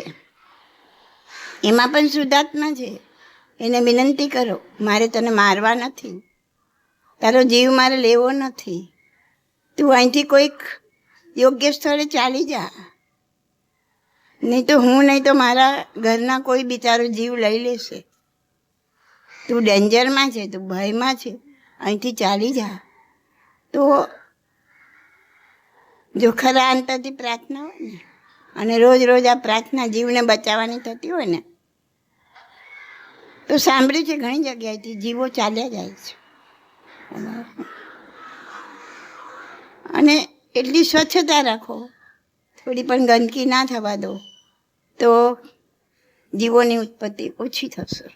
એમાં પણ શુદ્ધાત્મા છે. એને વિનંતી કરો, મારે તને મારવા નથી, તારો જીવ મારે લેવો નથી, તું અહીંથી કોઈક યોગ્ય સ્થળે ચાલી જા, નહીં તો હું નહીં તો મારા ઘરના કોઈ બિચારો જીવ લઈ લેશે. તું ડેન્જરમાં છે, તું ભયમાં છે, અહીંથી ચાલી જા. તો જો ખરા અંતરથી પ્રાર્થના હોય ને, અને રોજ રોજ આ પ્રાર્થના જીવને બચાવવાની થતી હોય ને, તો સાંભળ્યું છે ઘણી જગ્યાએથી જીવો ચાલ્યા જાય છે. અને એટલી સ્વચ્છતા રાખો, થોડી પણ ગંદકી ના થવા દો, તો જીવોની ઉત્પત્તિ ઓછી થશે.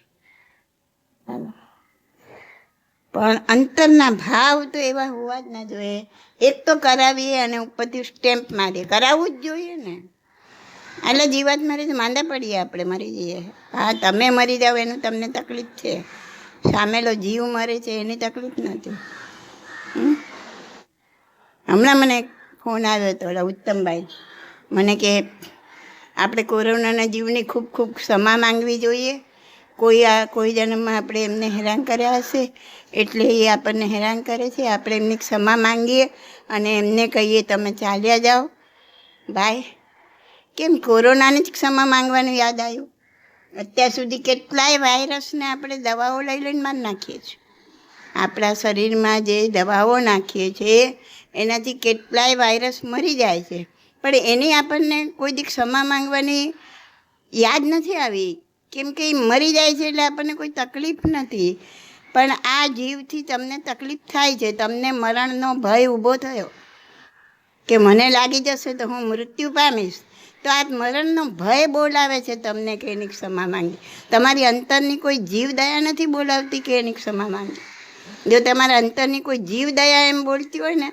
પણ અંતરના ભાવ તો એવા હોવા જ ના જોઈએ. એક તો કરાવીએ અને ઉપરથી સ્ટેમ્પ મારીએ, કરાવવું જ જોઈએ ને. એટલે જીવાત મરે તો માંદા પડીએ, આપણે મરી જઈએ. હા, તમે મરી જાઓ એનું તમને તકલીફ છે, સામેલો જીવ મરે છે એની તકલીફ નથી. હમણાં મને ફોન આવ્યો હતો ઉત્તમભાઈ, મને કે આપણે કોરોનાના જીવની ખૂબ ખૂબ ક્ષમા માંગવી જોઈએ. કોઈ જન્મમાં આપણે એમને હેરાન કર્યા હશે, એટલે એ આપણને હેરાન કરે છે. આપણે એમની ક્ષમા માંગીએ અને એમને કહીએ તમે ચાલ્યા જાઓ બાય. કેમ કોરોનાની જ ક્ષમા માંગવાનું યાદ આવ્યું? અત્યાર સુધી કેટલાય વાયરસને આપણે દવાઓ લઈ લઈને મારી નાખીએ છીએ. આપણા શરીરમાં જે દવાઓ નાખીએ છીએ એનાથી કેટલાય વાયરસ મરી જાય છે, પણ એની આપણને કોઈ દી ક્ષમા માંગવાની યાદ નથી આવી. કેમ કે એ મરી જાય છે એટલે આપણને કોઈ તકલીફ નથી. પણ આ જીવથી તમને તકલીફ થાય છે, તમને મરણનો ભય ઊભો થયો કે મને લાગી જશે તો હું મૃત્યુ પામીશ, તો આ મરણનો ભય બોલાવે છે તમને કે એની ક્ષમા માંગી. તમારી અંતરની કોઈ જીવ દયા નથી બોલાવતી કે એની ક્ષમા માંગી. જો તમારા અંતરની કોઈ જીવ દયા એમ બોલતી હોય ને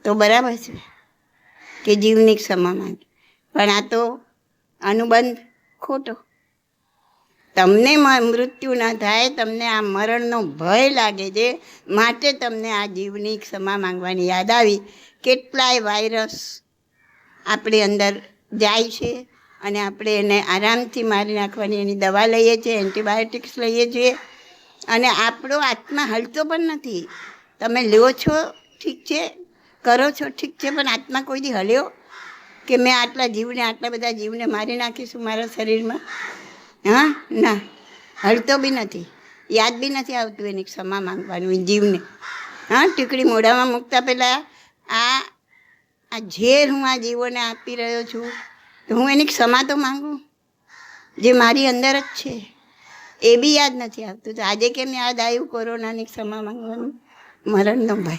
તો બરાબર છે કે જીવની ક્ષમા માંગી. પણ આ તો અનુબંધ ખોટો. તમને મૃત્યુ ન થાય, તમને આ મરણનો ભય લાગે છે, માટે તમને આ જીવની ક્ષમા માંગવાની યાદ આવી. કેટલાય વાયરસ આપણી અંદર જાય છે અને આપણે એને આરામથી મારી નાખવાની એની દવા લઈએ છીએ, એન્ટીબાયોટિક્સ લઈએ છીએ, અને આપણો આત્મા હલતો પણ નથી. તમે લ્યો છો ઠીક છે, કરો છો ઠીક છે, પણ આત્મા કોઈ દી હલ્યો કે મેં આટલા બધા જીવને મારી નાખીશું મારા શરીરમાં? હા, ના, હલતો બી નથી, યાદ બી નથી આવતું એની ક્ષમા માંગવાનું જીવને. હા, ટીકડી મોઢામાં મૂકતા પહેલાં આ ઝેર હું આ જીવોને આપી રહ્યો છું, તો હું એની ક્ષમા તો માંગું, જે મારી અંદર જ છે. એ બી યાદ નથી આવતું. તો આજે કેમ યાદ આવ્યું કોરોનાની ક્ષમા માંગવાનું? મરણનો ભય.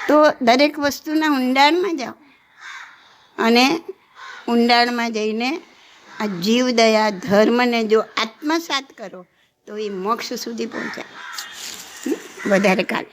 તો દરેક વસ્તુના ઊંડાણમાં જાઓ અને ઊંડાણમાં જઈને આ જીવદયા ધર્મને જો આત્મસાત કરો તો એ મોક્ષ સુધી પહોંચાય. વધારે કાલે